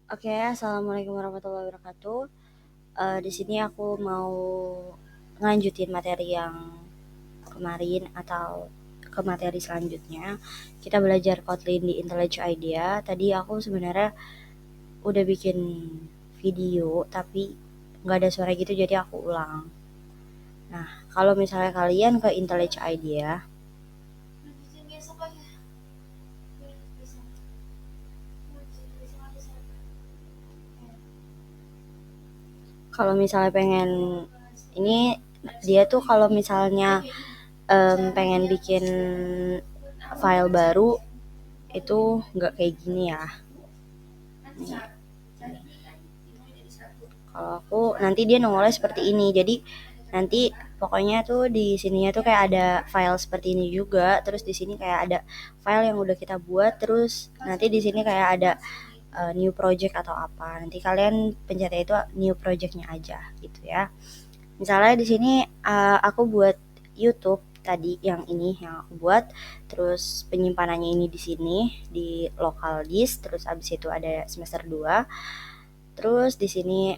Oke, assalamualaikum warahmatullahi wabarakatuh. Di sini aku mau ngelanjutin materi yang kemarin atau ke materi selanjutnya. Kita belajar Kotlin di IntelliJ IDEA. Tadi aku sebenarnya udah bikin video tapi nggak ada suara gitu, jadi aku ulang. Nah, kalau misalnya kalian ke IntelliJ IDEA, kalau misalnya pengen ini, dia tuh kalau misalnya pengen bikin file baru itu nggak kayak gini ya. Nih, kalau aku nanti dia nongolnya seperti ini. Jadi nanti pokoknya tuh di sininya tuh kayak ada file seperti ini juga. Terus di sini kayak ada file yang udah kita buat. Terus nanti di sini kayak ada new project atau apa. Nanti kalian pencetnya itu new projectnya aja gitu ya. Misalnya di sini aku buat YouTube tadi yang ini yang aku buat, terus penyimpanannya ini di sini di local disk, terus abis itu ada semester 2. Terus di sini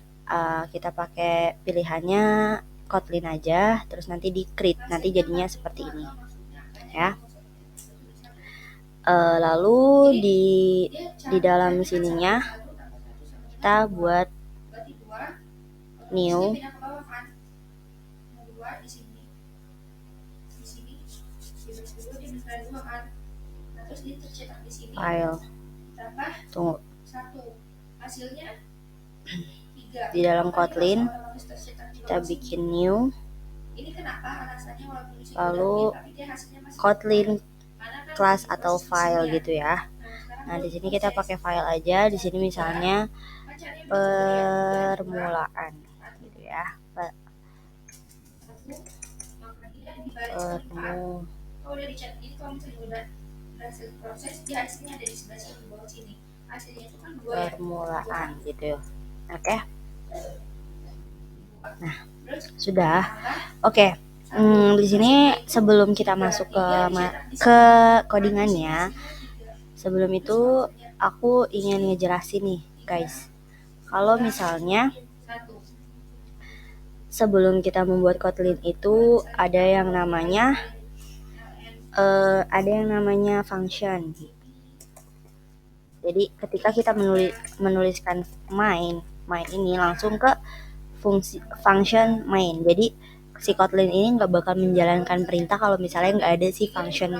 kita pakai pilihannya Kotlin aja, terus nanti di create, nanti jadinya seperti ini ya. Lalu di dalam sininya kita buat new file. Tunggu. Di dalam Kotlin kita bikin new, lalu Kotlin class atau file gitu ya. Nah, di sini kita pakai file aja. Di sini misalnya permulaan gitu ya. Permulaan gitu. Oke. Nah, sudah. Oke. Di sini sebelum kita masuk ke codingannya, sebelum itu aku ingin ngejelasin nih, guys. Kalau misalnya sebelum kita membuat Kotlin itu ada yang namanya function. Jadi ketika kita menuliskan main ini langsung ke fungsi function main. Jadi si Kotlin ini nggak bakal menjalankan perintah kalau misalnya nggak ada si function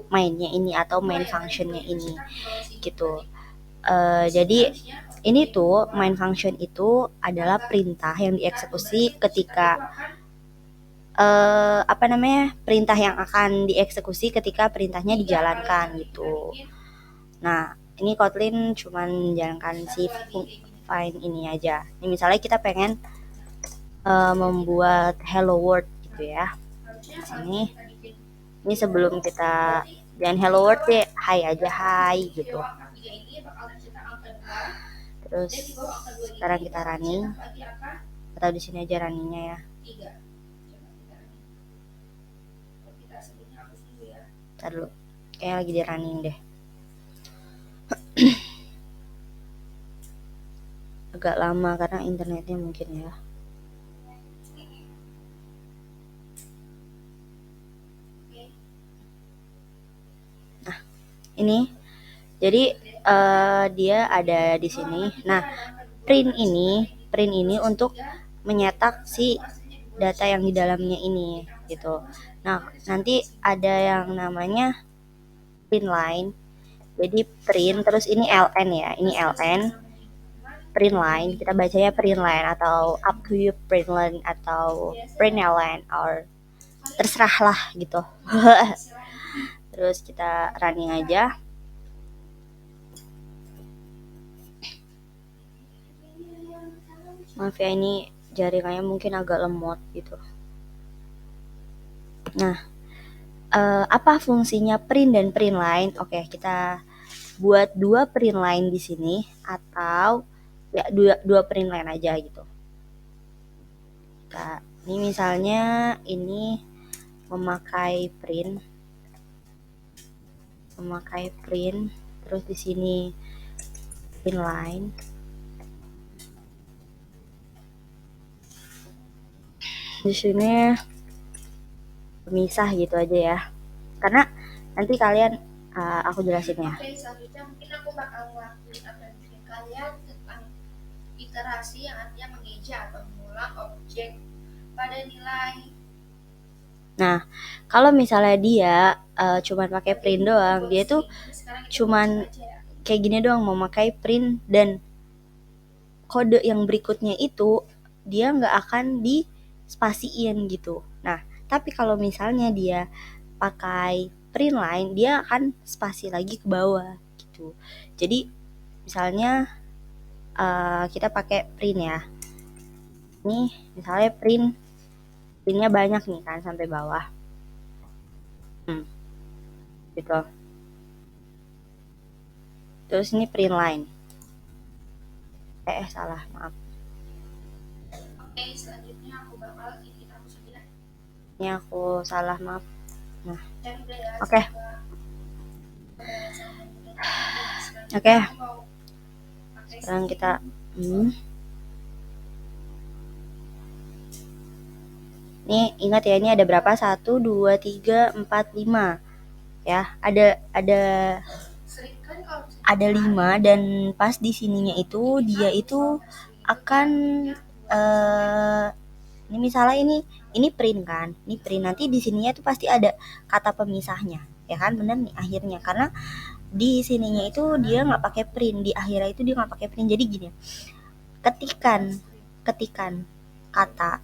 mainnya ini atau main functionnya ini gitu. Jadi ini tuh main function itu adalah perintah yang dieksekusi ketika perintah yang akan dieksekusi ketika perintahnya dijalankan gitu. Nah, ini Kotlin cuman menjalankan si find ini aja. Ini misalnya kita pengen membuat hello world gitu ya. Di sini ini sebelum kita jangan hello world deh, hai aja, hai gitu. Terus sekarang kita running, atau di sini aja runningnya ya. Ntar dulu, kayaknya lagi di running deh. Agak lama karena internetnya mungkin ya. Nah, ini jadi dia ada di sini. Nah, print ini untuk menyetak si data yang di dalamnya ini gitu. Nah, nanti ada yang namanya print line. Jadi print terus ini ln ya. Ini ln print line. Kita bacanya print line atau up to you print line atau print ln or terserah lah gitu. Terus kita running aja. Maaf ya, ini jaringannya mungkin agak lemot gitu. Nah, apa fungsinya print dan print line? Oke, kita buat dua print line di sini atau ya dua print line aja gitu. Nah, ini misalnya ini memakai print terus di sini print line. Di sini pemisah gitu aja ya. Karena nanti kalian aku jelasin ya. Oke, selanjutnya mungkin aku bakal ngelakuin apa yang bikin kalian tentang iterasi yang artinya mengeja atau mengulang objek pada nilai. Nah, kalau misalnya dia cuman pakai print doang, dia tuh cuman kayak gini doang, mau pakai print dan kode yang berikutnya itu dia nggak akan dispasiin gitu. Nah, tapi kalau misalnya dia pakai print line, dia akan spasi lagi ke bawah gitu. Jadi misalnya kita pakai print ya. Nih, misalnya printnya banyak nih kan sampai bawah. Gitu. Terus ini print line. Salah, maaf. Oke, selanjutnya aku bakal ini aku sendiri. Ini aku salah, maaf. Nah, Dan udah ya. oke. Oke. Sekarang kita Ini ingat ya, ini ada berapa? 1, 2, 3, 4, 5. Ya, ada 5 dan pas di sininya itu dia itu akan ini misalnya ini print kan. Ini print, nanti di sininya itu pasti ada kata pemisahnya. Ya kan, bener nih akhirnya, karena di sininya itu dia nggak pakai print, di akhirnya itu dia nggak pakai print. Jadi gini, ketikan kata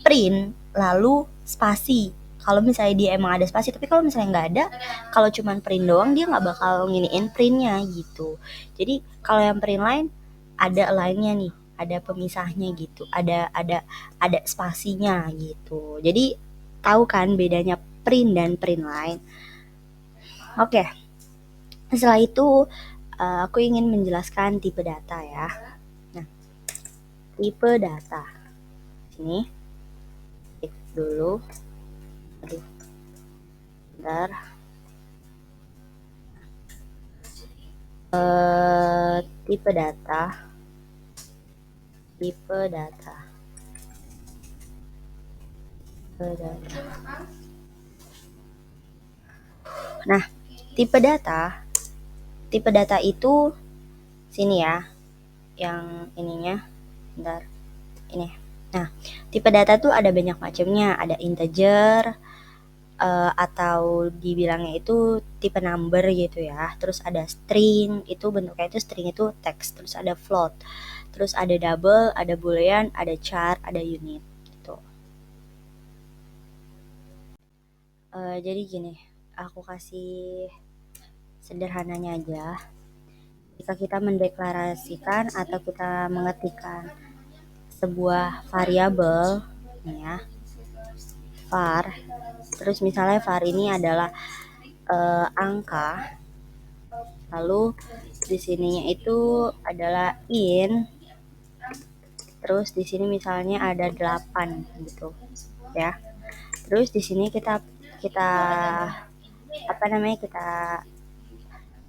print lalu spasi kalau misalnya dia emang ada spasi. Tapi kalau misalnya nggak ada, kalau cuman print doang, dia nggak bakal nginiin printnya gitu. Jadi kalau yang print line ada line-nya nih, ada pemisahnya gitu, ada spasinya gitu. Jadi tahu kan bedanya print dan print line. Oke. Setelah itu aku ingin menjelaskan tipe data ya. Nah, tipe data ini dulu. Aduh, bentar. Tipe data. Nah, tipe data itu sini ya, yang ininya, bentar, ini. Nah, tipe data tuh ada banyak macamnya, ada integer, atau dibilangnya itu tipe number gitu ya. Terus ada string, itu bentuknya itu string itu teks. Terus ada float. Terus ada double, ada boolean, ada char, ada unit gitu. Jadi gini, aku kasih sederhananya aja. Jika kita mendeklarasikan atau kita mengetikkan sebuah variabel nih ya, var, terus misalnya var ini adalah angka, lalu di sininya itu adalah int, terus di sini misalnya ada 8 gitu ya. Terus di sini kita apa namanya, kita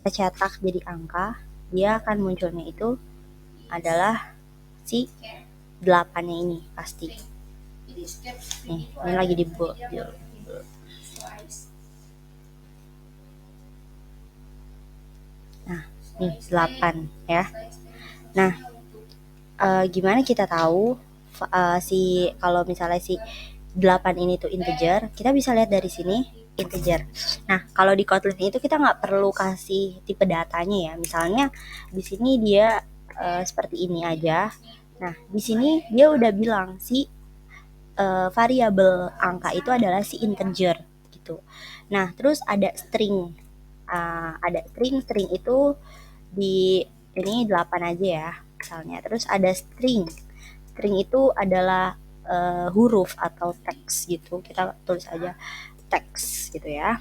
cetak jadi angka, dia akan munculnya itu adalah si 8-nya ini pasti. Nih, ini lagi dibuat. Nah, nih 8 ya. Nah, gimana kita tahu si kalau misalnya si 8 ini tuh integer? Kita bisa lihat dari sini integer. Nah, kalau di Kotlin itu kita nggak perlu kasih tipe datanya ya. Misalnya di sini dia seperti ini aja. Nah, di sini dia udah bilang si variabel angka itu adalah si integer gitu. Nah, terus ada string. String itu di ini 8 aja ya misalnya. Terus ada string. String itu adalah huruf atau teks gitu. Kita tulis aja teks gitu ya.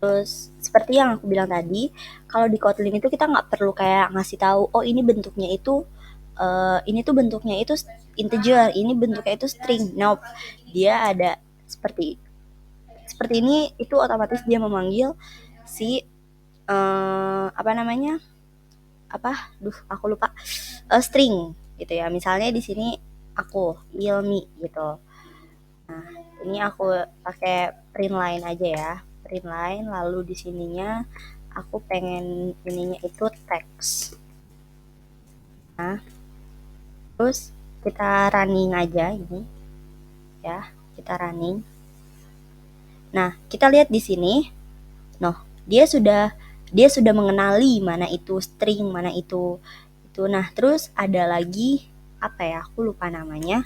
Terus seperti yang aku bilang tadi, kalau di Kotlin itu kita nggak perlu kayak ngasih tahu, oh ini bentuknya itu ini tuh bentuknya itu integer, ini bentuknya itu string. Nope, dia ada seperti ini, itu otomatis dia memanggil si apa namanya, aku lupa, string gitu ya. Misalnya di sini aku Ilmi gitu. Nah, ini aku pakai print line aja ya. Print line, lalu di sininya aku pengen ininya itu teks. Nah, terus kita running aja ini ya. Kita running. Nah, kita lihat di sini. Noh, dia sudah mengenali mana itu string, mana itu itu. Nah, terus ada lagi apa ya? Aku lupa namanya.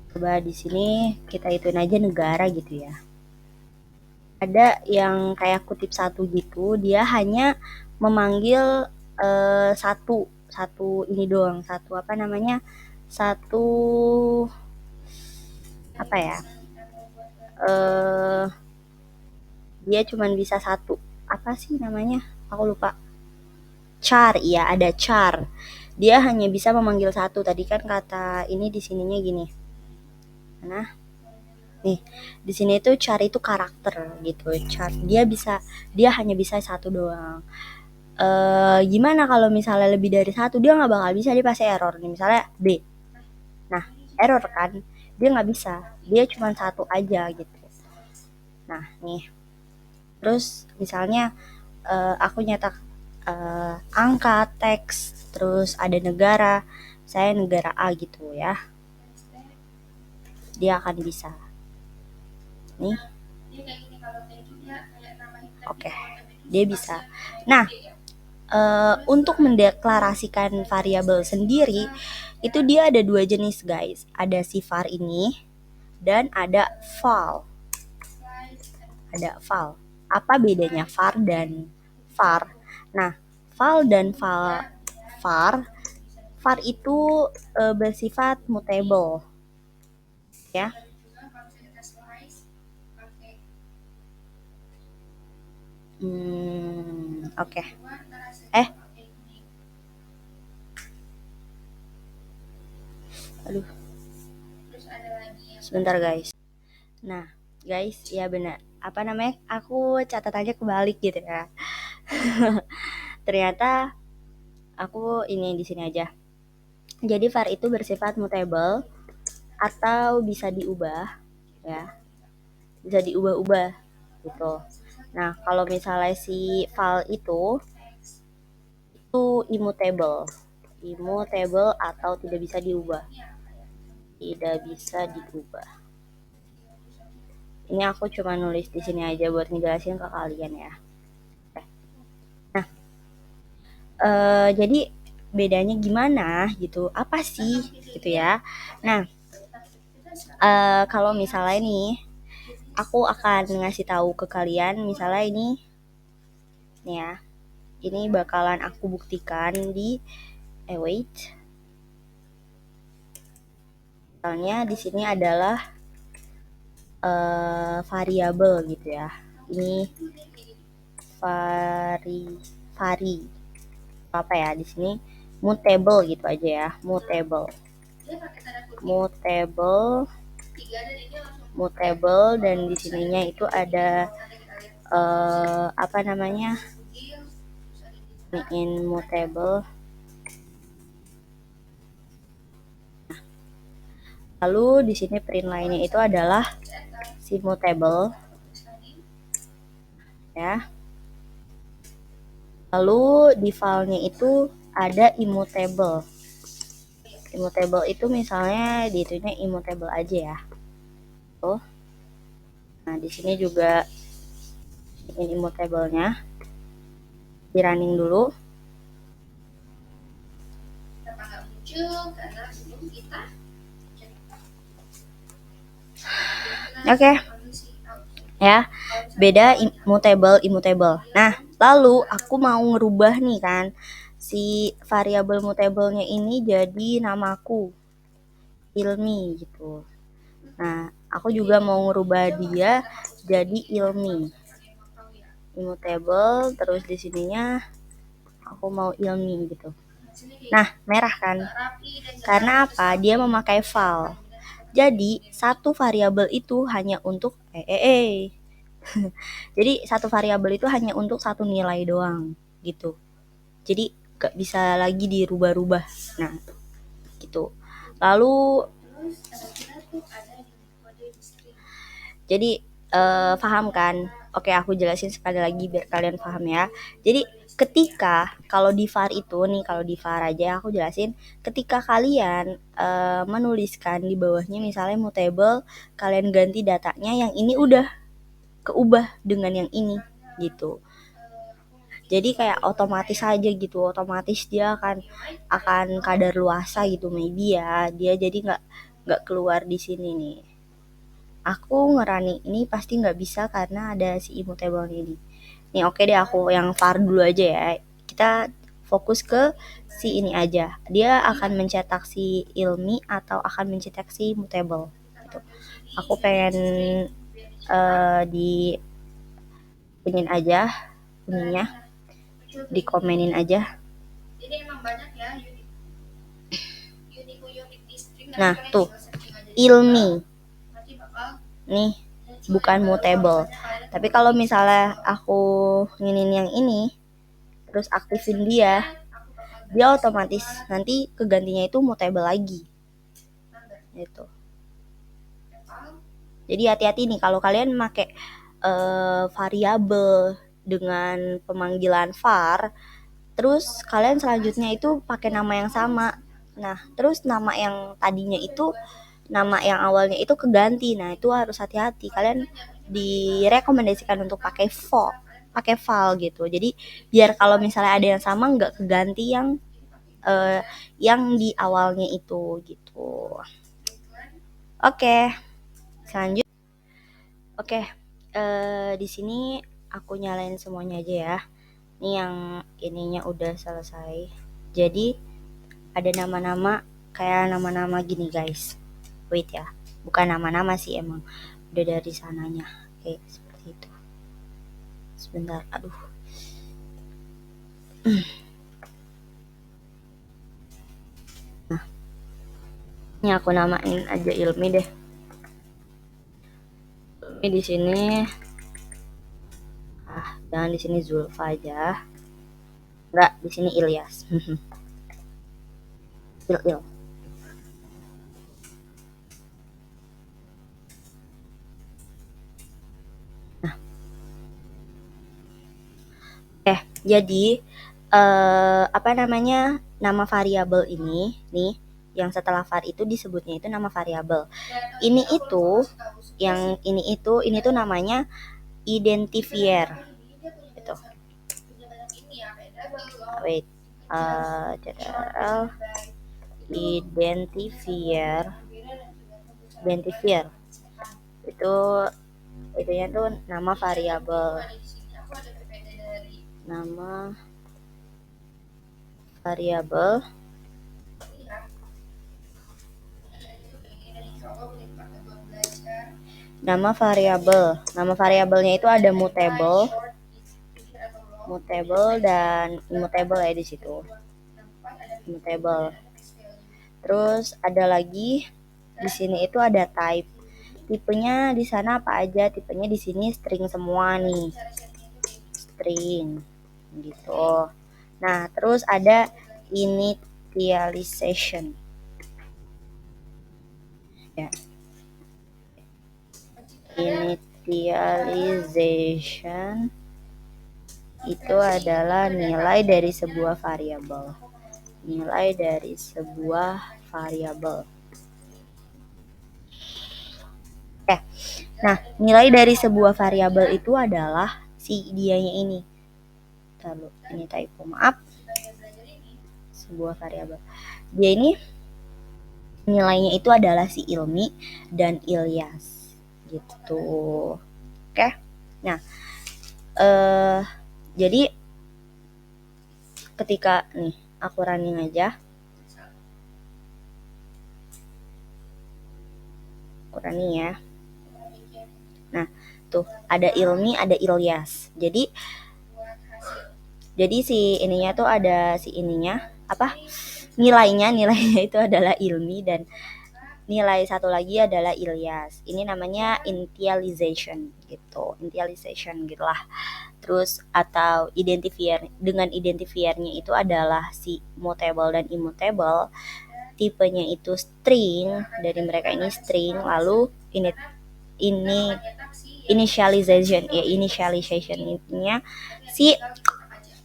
Coba di sini kita ituin aja negara gitu ya. Ada yang kayak kutip satu gitu, dia hanya memanggil satu satu ini doang, satu apa namanya? Satu apa ya? Eh dia cuman bisa satu. Apa sih namanya? Aku lupa. Char, iya ada char. Dia hanya bisa memanggil satu. Tadi kan kata ini di sininya gini. Nah, nih di sini tuh char itu karakter gitu. Char dia hanya bisa satu doang. Gimana kalau misalnya lebih dari satu, dia nggak bakal bisa, dia pasti error nih, misalnya B. Nah, error kan, dia nggak bisa, dia cuma satu aja gitu. Nah nih, terus misalnya aku nyetak angka, teks, terus ada negara, saya negara A gitu ya, dia akan bisa. Nih, oke, dia bisa. Nah, untuk mendeklarasikan variabel sendiri, itu dia ada dua jenis guys. Ada si var ini dan ada val. Ada val. Apa bedanya var dan var? Nah, val dan var itu bersifat mutable ya. Oke. Aduh, sebentar guys. Nah, guys, ya benar. Apa namanya? Aku catatannya kebalik gitu ya. Ternyata aku ini di sini aja. Jadi var itu bersifat mutable atau bisa diubah ya. Bisa diubah-ubah gitu. Nah, kalau misalnya si val itu immutable. Immutable atau tidak bisa diubah. Tidak bisa diubah. Ini aku cuma nulis di sini aja buat ngejelasin ke kalian ya. Nah, jadi bedanya gimana gitu? Apa sih gitu ya? Nah, kalau misalnya nih, aku akan ngasih tahu ke kalian, misalnya ini, nih ya, ini bakalan aku buktikan di, wait, misalnya di sini adalah variabel gitu ya. Ini vari apa ya di sini mutable gitu aja ya, mutable dan di sininya itu ada apa namanya immutable. Lalu di sini print line-nya itu adalah si mutable ya. Lalu di file-nya itu ada immutable. Immutable itu misalnya di itunya immutable aja ya. Tuh. Nah, di sini juga ini immutable-nya. Di running dulu. Oke. Ya, beda immutable. Nah, lalu aku mau ngerubah nih kan si variabel mutable-nya ini jadi namaku Ilmi gitu. Nah, aku juga mau ngerubah dia jadi Ilmi. Immutable, terus di sininya aku mau Ilmi gitu. Nah, merah kan? Karena apa? Dia memakai val. Jadi, satu variabel itu hanya untuk jadi satu variabel itu hanya untuk satu nilai doang gitu. Jadi gak bisa lagi dirubah-rubah. Nah, gitu. Lalu Terus kita tuh ada Unicode di string. jadi paham kan? Oke, aku jelasin sekali lagi biar kalian paham ya. Jadi ketika kalau di var itu nih, kalau di var aja aku jelasin, ketika kalian menuliskan di bawahnya misalnya mutable, kalian ganti datanya yang ini udah keubah dengan yang ini gitu. Jadi kayak otomatis aja gitu, otomatis dia akan kadar luasa gitu maybe ya. Dia jadi nggak keluar di sini nih. Aku ngerani ini pasti nggak bisa karena ada si immutable ini. Nih oke deh, aku yang var dulu aja ya. Kita fokus ke si ini aja. Dia akan mencetak si ilmi atau akan mencetak si mutable gitu. Aku pengen di ingin aja ininya dikomenin aja. Jadi emang banyak ya unik di string. Nah tuh ilmi nih bukan mutable. Tapi kalau misalnya aku nginin yang ini terus aktifin dia, dia otomatis nanti kegantinya itu mutable lagi gitu. Jadi hati-hati nih kalau kalian pakai variabel dengan pemanggilan var, terus kalian selanjutnya itu pakai nama yang sama. Nah, terus nama yang tadinya itu, nama yang awalnya itu keganti. Nah, itu harus hati-hati. Kalian direkomendasikan untuk pakai val gitu. Jadi biar kalau misalnya ada yang sama nggak keganti yang di awalnya itu gitu. Oke, selanjut. Oke, di sini aku nyalain semuanya aja ya. Ini yang ininya udah selesai. Jadi ada nama-nama kayak nama-nama gini guys. Wait ya, bukan nama-nama sih emang. Udah dari sananya. Oke, seperti itu. Sebentar, aduh. Nah, ini aku namain aja Ilmi deh. Ilmi di sini. Jangan di sini Zulfa aja. Enggak, di sini Ilyas. Il. Nah, jadi apa namanya, nama variabel ini nih yang setelah var itu disebutnya itu nama variabel. Ini itu yang ini tuh namanya identifier gitu. Wait, identifier itu itunya tuh nama variabel, nama variabel nama variabelnya itu ada mutable dan immutable ya di situ. Immutable. Terus ada lagi di sini itu ada type. Tipenya di sana apa aja? Tipenya di sini string semua nih. String gitu. Nah, terus ada initialization. Ya. Initialization itu adalah nilai dari sebuah variabel. Nilai dari sebuah variabel. Nah, nilai dari sebuah variabel itu adalah si dianya ini. Lalu ini typo, maaf. Sebuah variabel. Dia ini nilainya itu adalah si Ilmi dan Ilyas gitu. Oke. Nah, jadi ketika nih aku running aja. Aku running ya. Nah, tuh ada Ilmi, ada Ilyas. Jadi si ininya tuh ada si ininya apa? Nilainya itu adalah Ilmi dan nilai satu lagi adalah Ilyas. Ini namanya initialization gitu. Initialization gitulah. Terus atau identifier, dengan identifiernya itu adalah si mutable dan immutable. tipenya itu string, dari mereka ini string, lalu ini initialization ya, initializationnya si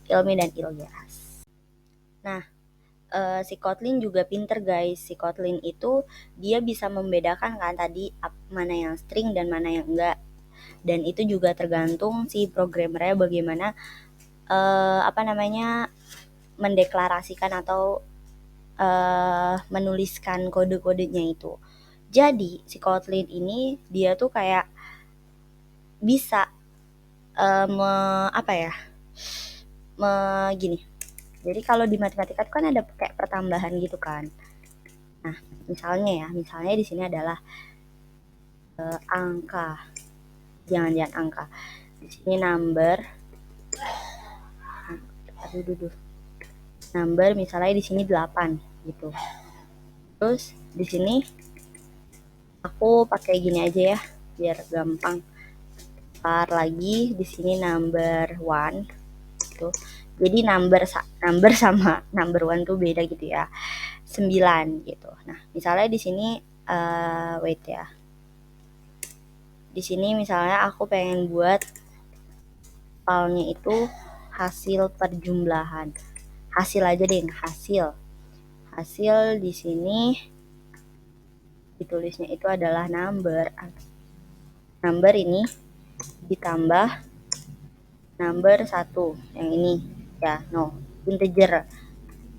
Ilmi dan Ilyas. Nah, si Kotlin juga pinter guys. Si Kotlin itu dia bisa membedakan kan tadi mana yang string dan mana yang enggak. Dan itu juga tergantung si programmernya bagaimana mendeklarasikan atau menuliskan kode-kodenya itu. Jadi si Kotlin ini dia tuh kayak bisa eh, me, apa ya gini. Jadi kalau di matematika itu kan ada kayak pertambahan gitu kan. Nah, misalnya di sini adalah angka, jangan angka. Di sini number, number misalnya di sini 8 gitu. Terus di sini aku pakai gini aja ya, biar gampang. Tar lagi di sini number 1 gitu. Jadi number sama number 1 tuh beda gitu ya. 9 gitu. Nah, misalnya di sini wait ya. Di sini misalnya aku pengen buat filenya itu hasil perjumlahan. Hasil aja deh, hasil. Hasil di sini ditulisnya itu adalah number. Number ini ditambah number 1 yang ini ya, no, integer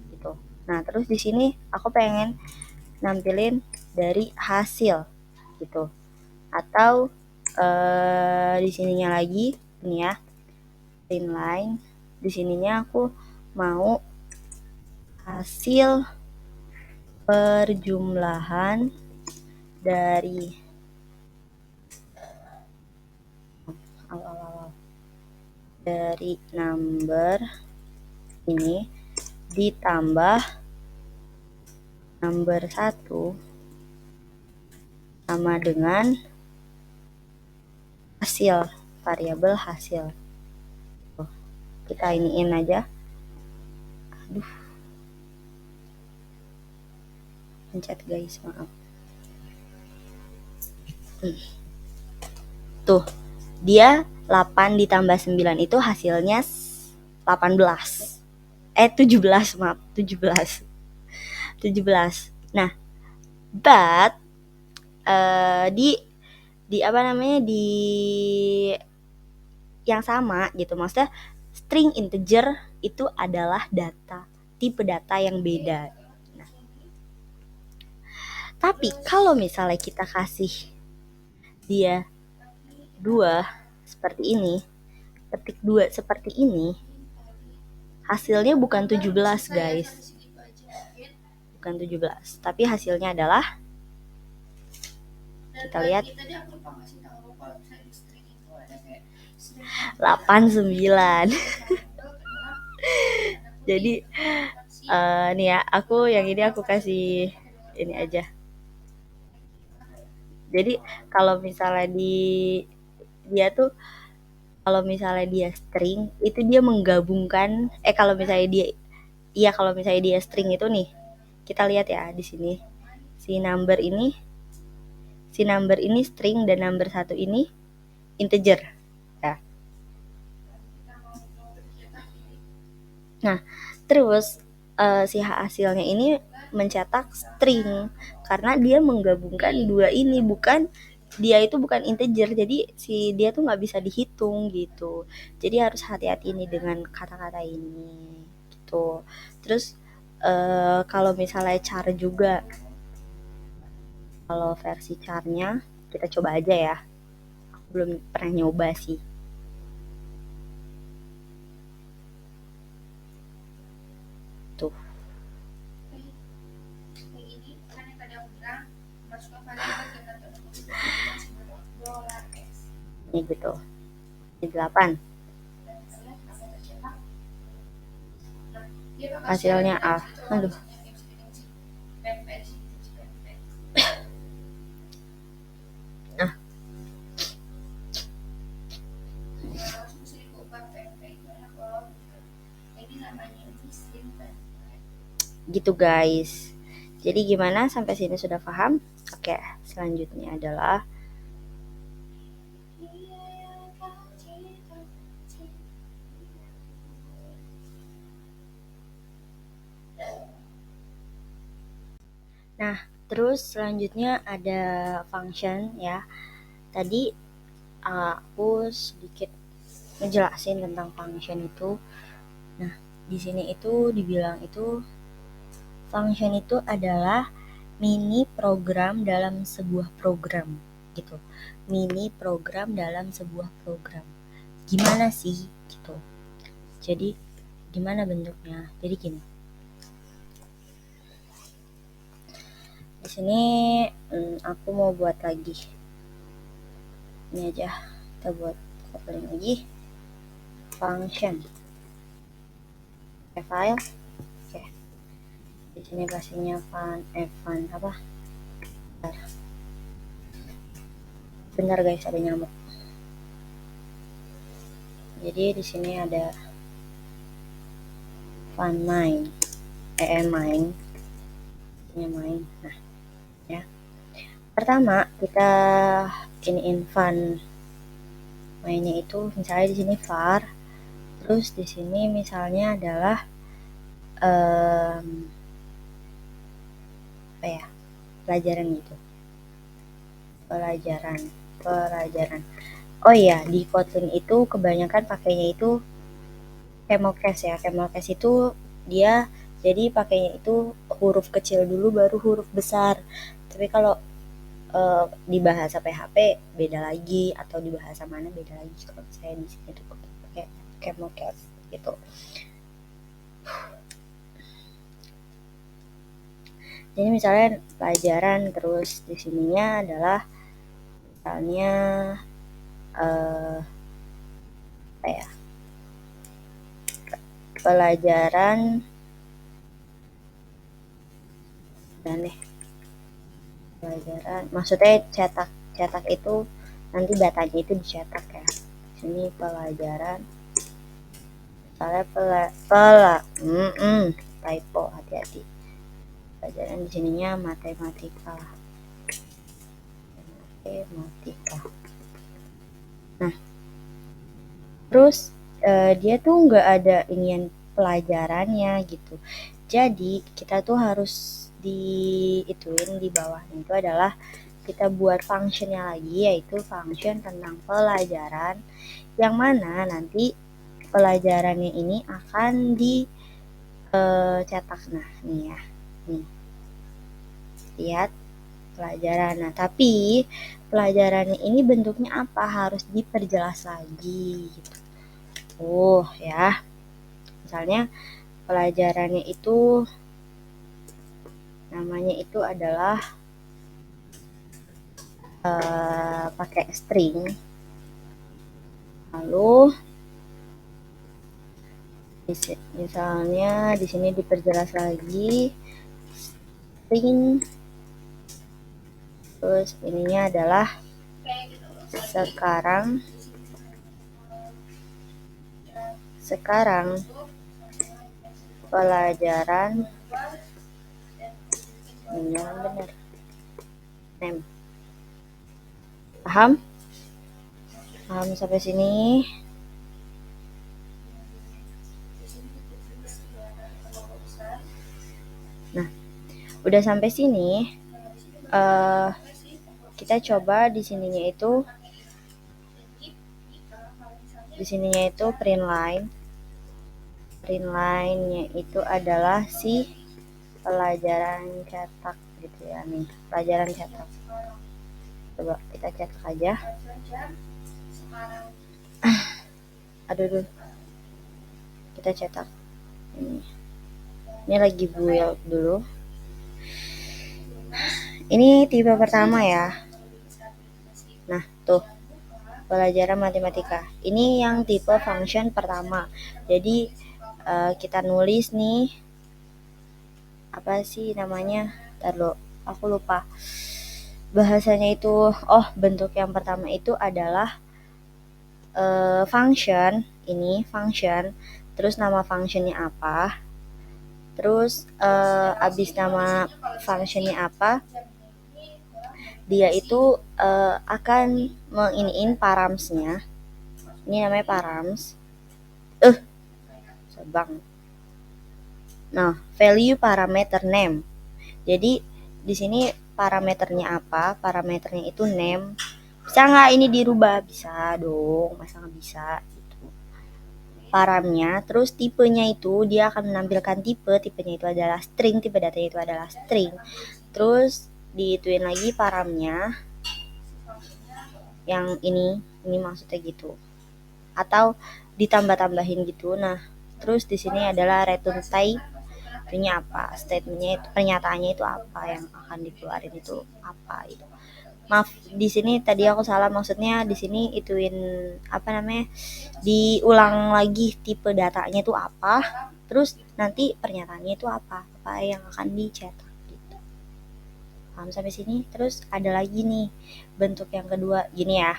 gitu. Nah, terus di sini aku pengen nampilin dari hasil gitu. Atau di sininya lagi ini ya, inline. Di sininya aku mau hasil perjumlahan dari number ini ditambah number 1 sama dengan hasil, variabel hasil. Kita iniin aja. Aduh, pencet guys, maaf. Tuh, dia 8 ditambah 9 itu hasilnya 18. 17, maaf, 17. Nah, but di apa namanya, di yang sama gitu, maksudnya string integer itu adalah tipe data yang beda. Nah, tapi kalau misalnya kita kasih dia 2 seperti ini, ketik 2 seperti ini, hasilnya bukan 17 guys. Bukan 17, tapi hasilnya adalah, kita lihat, 89. Jadi nih ya, yang ini aku kasih ini aja. Jadi kalau misalnya kalau misalnya dia string itu dia menggabungkan kalau misalnya dia string itu nih, kita lihat ya di sini si number ini string dan number 1 ini integer ya. Nah, terus si hasilnya ini mencetak string karena dia menggabungkan dua ini, dia itu bukan integer, jadi dia tuh nggak bisa dihitung gitu. Jadi harus hati-hati nih dengan kata-kata ini gitu. Terus kalau misalnya char juga, kalau versi charnya kita coba aja ya, aku belum pernah nyoba sih. Tuh, ini gitu, ini 8 hasilnya A. Aduh, nah gitu guys. Jadi gimana, sampai sini sudah paham? Oke, selanjutnya adalah terus selanjutnya ada function ya. Tadi aku sedikit ngejelasin tentang function itu. Nah, di sini itu dibilang itu function itu adalah mini program dalam sebuah program gitu. Mini program dalam sebuah program. Gimana sih gitu. Jadi gimana bentuknya? Jadi gini. Di sini aku mau buat lagi. Ini aja kita buat coupling lagi. Function. File. Oke. Di sini pastinya fun apa? Bentar guys, ada nyamuk. Jadi di sini ada fun main. Main. Nah, ya. Pertama kita iniin fun mainnya itu misalnya di sini var, terus di sini misalnya adalah apa ya, pelajaran gitu, pelajaran. Oh iya, di Kotlin itu kebanyakan pakainya itu Camel-Case ya. Camel-Case itu dia jadi pakainya itu huruf kecil dulu baru huruf besar. Tapi kalau di bahasa PHP beda lagi, atau di bahasa mana beda lagi. Kalau saya di sini tuh pakai Camel-Case gitu. Jadi misalnya pelajaran, terus di sininya adalah misalnya apa ya, pelajaran dan pelajaran, maksudnya cetak itu nanti datanya itu dicetak ya. Sini pelajaran, misalnya typo, hati-hati. Pelajaran di sininya matematika. Nah, terus dia tuh nggak ada inian pelajarannya gitu. Jadi kita tuh harus diituin di bawahnya itu adalah kita buat functionnya lagi, yaitu function tentang pelajaran, yang mana nanti pelajarannya ini akan dicetak. Nah, nih ya, nih lihat pelajaran. Nah, tapi pelajarannya ini bentuknya apa, harus diperjelas lagi gitu. Ya, misalnya pelajarannya itu namanya itu adalah pakai string, lalu misalnya di sini diperjelas lagi string, terus ininya adalah sekarang pelajaran ini yang benar name. Paham sampai sini? Nah, udah sampai sini, kita coba di sininya itu print line-nya itu adalah si pelajaran cetak gitu ya. Nih, pelajaran cetak. Coba kita cetak aja. Aduh. Kita cetak. Ini lagi build dulu. Ini tipe pertama ya. Nah, tuh. Pelajaran matematika. Ini yang tipe function pertama. Jadi kita nulis nih, apa sih namanya? Ntar aku lupa. Bahasanya itu, bentuk yang pertama itu adalah function. Ini function. Terus nama functionnya apa? Terus abis nama functionnya apa, jamnya ini kurang dari dia itu akan menginiin paramsnya. Ini namanya params. kayak Sabang. Nah, value parameter name. Jadi di sini parameternya apa? Parameternya itu name. Bisa nggak ini dirubah? Bisa dong. Masa nggak bisa? Gitu. Paramnya, terus tipenya itu dia akan menampilkan tipe. Tipenya itu adalah string. Tipe datanya itu adalah string. Terus diituin lagi paramnya yang ini maksudnya gitu. Atau ditambah-tambahin gitu. Nah, terus di sini adalah return type. Itunya apa, statementnya itu, pernyataannya itu apa, yang akan dikeluarin itu apa itu. Maaf, di sini tadi aku salah, maksudnya di sini ituin apa namanya, diulang lagi tipe datanya itu apa, terus nanti pernyataannya itu apa yang akan dicetak gitu. Paham sampai sini? Terus ada lagi nih bentuk yang kedua, gini ya,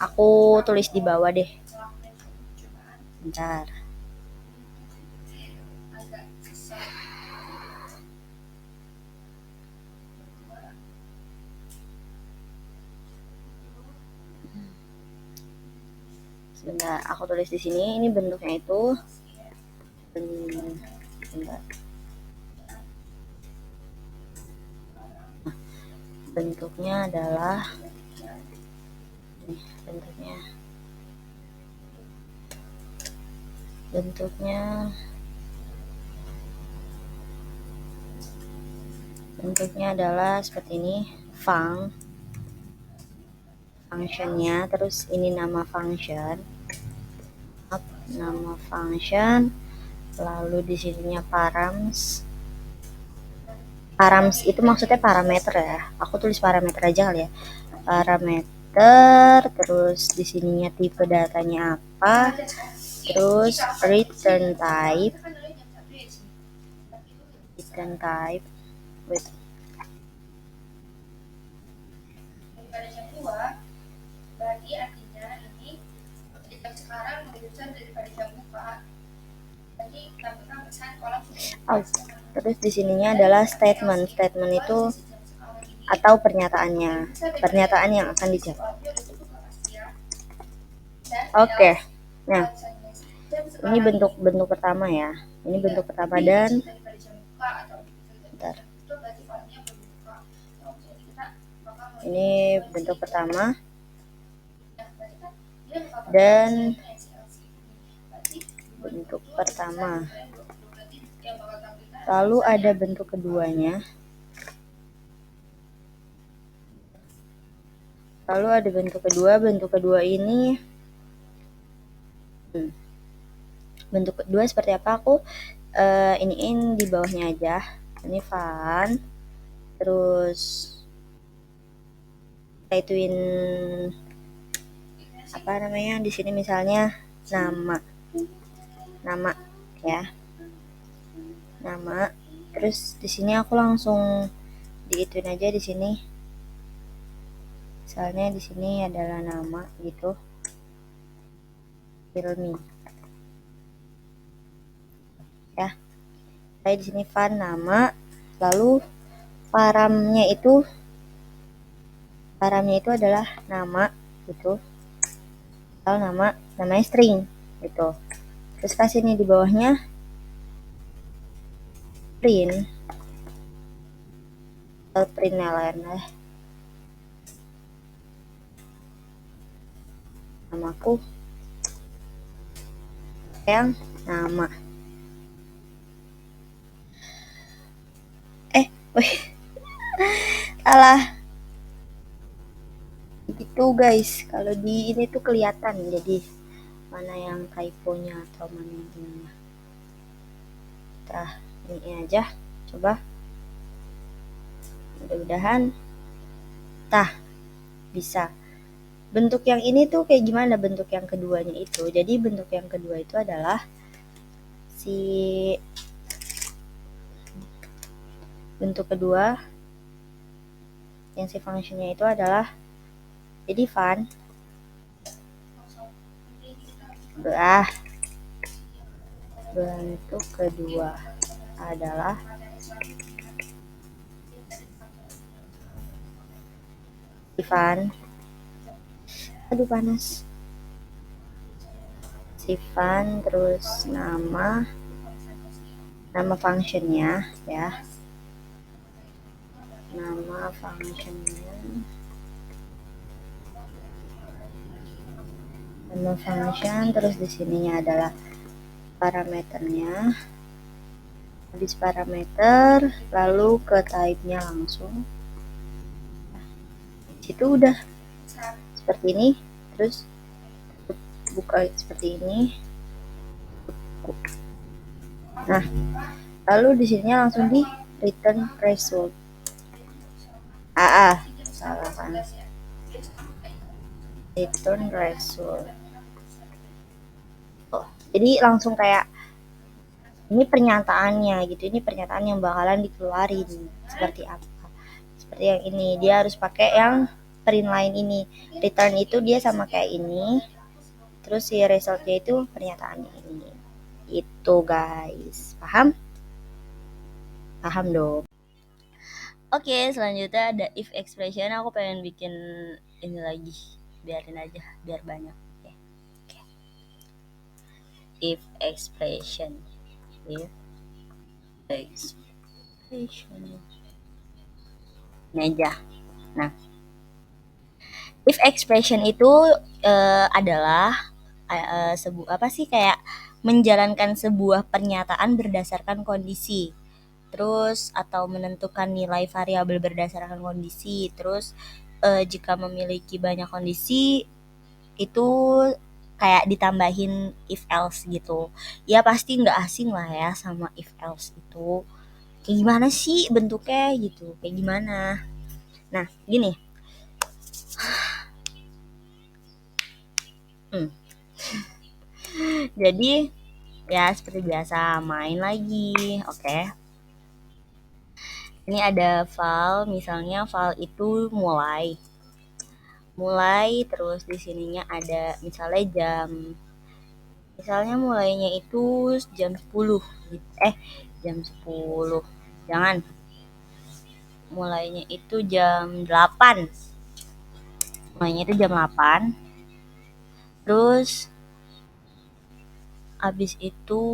aku tulis di bawah deh, ngelakuin percobaan bentar. agak susah. Sebentar, aku tulis di sini. Ini bentuknya itu bentar. Bentuknya adalah bentuknya bentuknya bentuknya adalah seperti ini. Functionnya, terus ini nama function, lalu di sininya params. Params itu maksudnya parameter ya. Aku tulis parameter aja kali ya. Parameter, terus di sininya tipe datanya apa, terus return type, wait, Daripada jam 2, berarti artinya ini di jam sekarang lebih besar daripada jam buka. Jadi tambahkan pesan kolom oh, terus di sininya adalah statement. Statement itu atau pernyataannya, pernyataan yang akan dicatat. Oke. Nah, ini bentuk pertama ya. Ini bentuk pertama, dan bentar. Ini bentuk pertama dan bentuk pertama. Lalu ada bentuk keduanya. Bentuk kedua ini bentuk kedua seperti apa, aku iniin di bawahnya aja. Ini fun, terus kita ituin apa namanya, di sini misalnya nama ya, nama. Terus di sini aku langsung diituin aja di sini. Misalnya di sini adalah nama gitu. Filmi. Ya. Saya di sini fun nama, lalu paramnya itu adalah nama gitu. Lalu namanya string gitu. Terus kasih nih di bawahnya print lain lah, namaku yang nama. Wih, salah gitu guys. Kalau di ini tuh kelihatan, jadi mana yang typonya atau mana yang ininya. Ini aja, coba, mudah-mudahan bisa. Bentuk yang ini tuh kayak gimana bentuk yang keduanya itu? Jadi bentuk yang kedua itu adalah bentuk kedua yang si functionnya itu adalah jadi fun. Bentuk kedua adalah materi selanjutnya ini dari kantor sifan, aduh panas, sifan terus nama functionnya ya, nama functionnya, nama function, terus di sininya adalah parameternya, habis parameter lalu ke type-nya langsung, situ udah seperti ini, terus buka seperti ini. Nah, lalu di sini langsung di return result. Salah kan? Return result. Oh, jadi langsung kayak ini pernyataannya gitu, ini pernyataan yang bakalan dikeluarin seperti apa, seperti yang ini. Dia harus pakai yang print line ini, return itu dia sama kayak ini, terus si resultnya itu pernyataannya ini. Itu guys, paham dong. Oke, selanjutnya ada if expression. Aku pengen bikin ini lagi, biarin aja biar banyak. Oke. If expression, if expression ini aja. Nah, if expression itu adalah apa sih, kayak menjalankan sebuah pernyataan berdasarkan kondisi, terus atau menentukan nilai variabel berdasarkan kondisi, terus jika memiliki banyak kondisi itu kayak ditambahin if else gitu. Ya pasti nggak asing lah ya sama if else itu. Kayak gimana sih bentuknya gitu, kayak gimana. Nah gini, jadi ya seperti biasa main lagi, oke. Ini ada file, misalnya file itu mulai terus di sininya ada misalnya mulainya itu jam 10, jam 10, jangan, mulainya itu jam 8, terus habis itu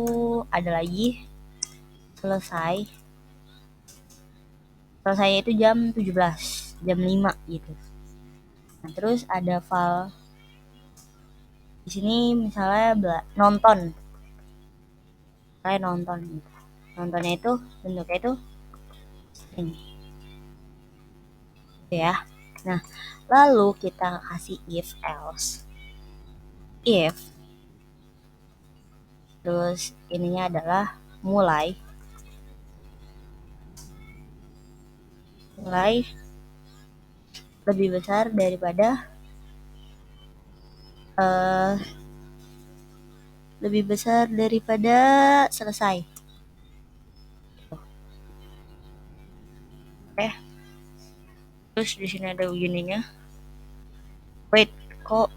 ada lagi selesai itu jam 17, jam 5 gitu. Nah, terus ada file di sini misalnya nonton, kayak nonton gitu. Nontonnya itu bentuknya itu ini ya. Nah, lalu kita kasih if else. If terus ininya adalah mulai lebih besar daripada selesai. Oke. Terus di sini ada begininya. Wait, kok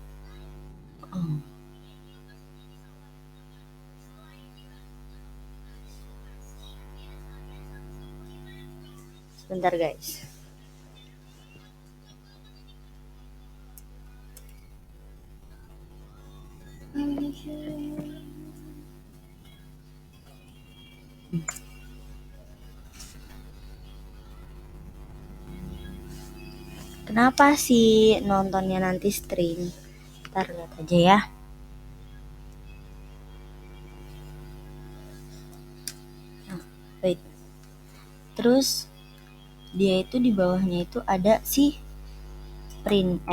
sebentar guys. Kenapa sih nontonnya nanti string? Ntar lihat aja ya. Nah, wait. Terus dia itu di bawahnya itu ada si print.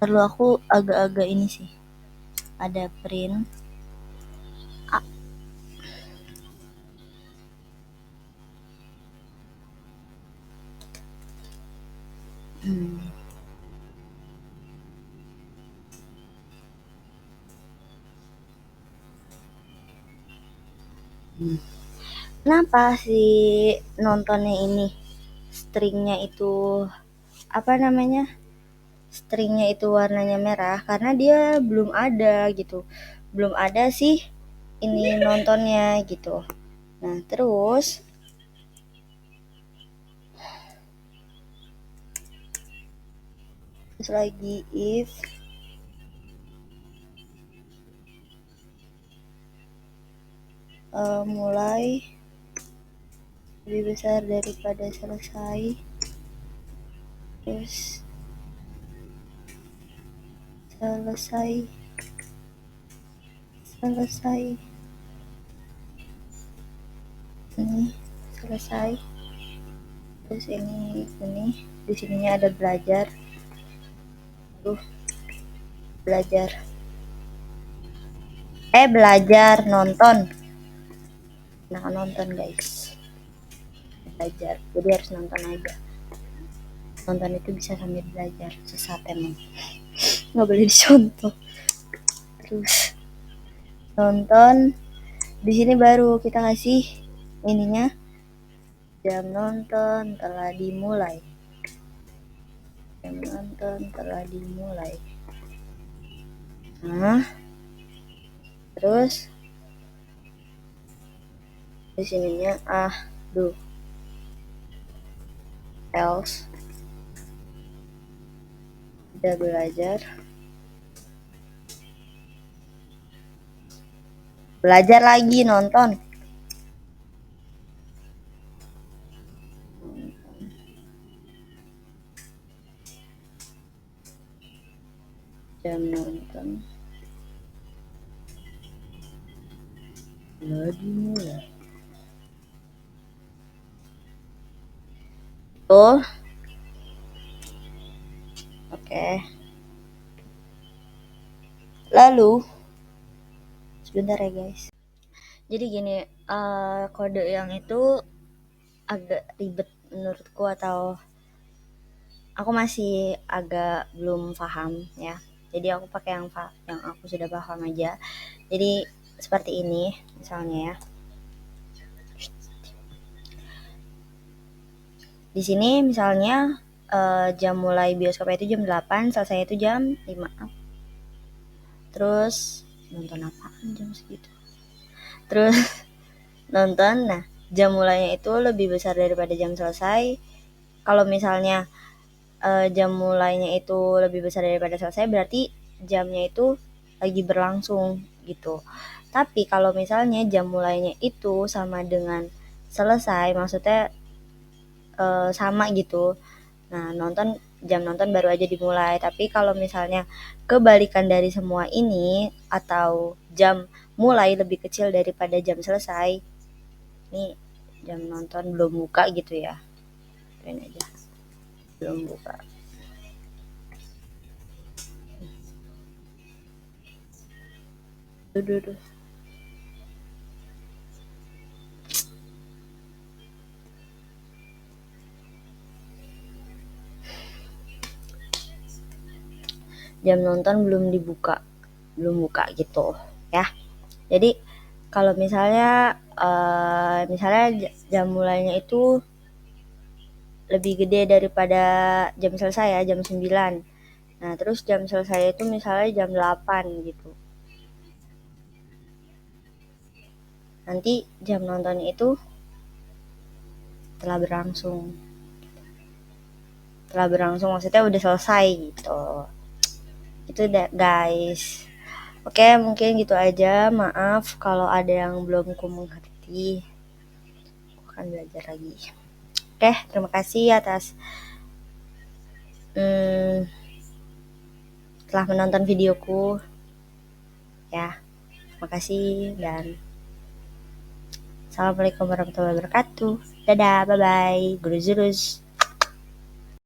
Perlu aku agak-agak ini sih. Ada print. Kenapa sih nontonnya ini stringnya itu apa namanya? Stringnya itu warnanya merah karena dia belum ada gitu. Belum ada sih ini nontonnya gitu. Nah terus lagi if mulai lebih besar daripada selesai, terus selesai ini selesai, terus ini di sininya ada belajar belajar belajar nonton. Nah nonton guys, belajar, jadi harus nonton aja. Nonton itu bisa sambil belajar, sesat emang, nggak boleh dicontoh. Terus nonton, di sini baru kita kasih ininya, jam nonton telah dimulai. Jam nonton telah dimulai. Nah, terus di sininya else udah belajar lagi nonton. Jam nonton telah dimulai. Tuh. Oke. Lalu sebentar ya guys. Jadi gini, kode yang itu agak ribet menurutku, atau aku masih agak belum paham ya. Jadi aku pakai yang aku sudah paham aja. Jadi seperti ini misalnya ya. Di sini misalnya jam mulai bioskop itu jam 8, selesai itu jam 5. Terus nonton apaan jam segitu? Terus nonton, nah jam mulainya itu lebih besar daripada jam selesai. Kalau misalnya jam mulainya itu lebih besar daripada selesai, berarti jamnya itu lagi berlangsung gitu. Tapi kalau misalnya jam mulainya itu sama dengan selesai, maksudnya sama gitu, nah jam nonton baru aja dimulai. Tapi kalau misalnya kebalikan dari semua ini, atau jam mulai lebih kecil daripada jam selesai, ini jam nonton belum buka gitu ya, ini aja belum buka. Duh. Jam nonton belum buka gitu ya. Jadi kalau misalnya jam mulainya itu lebih gede daripada jam selesai ya, jam 9. Nah terus jam selesai itu misalnya jam 8 gitu, nanti jam nonton itu telah berlangsung maksudnya udah selesai gitu. Itu guys. Oke, mungkin gitu aja. Maaf kalau ada yang belum ku mengerti. Aku akan belajar lagi. Oke, terima kasih atas telah menonton videoku. Ya, terima kasih dan assalamualaikum warahmatullahi wabarakatuh. Dadah, bye bye. Gurus.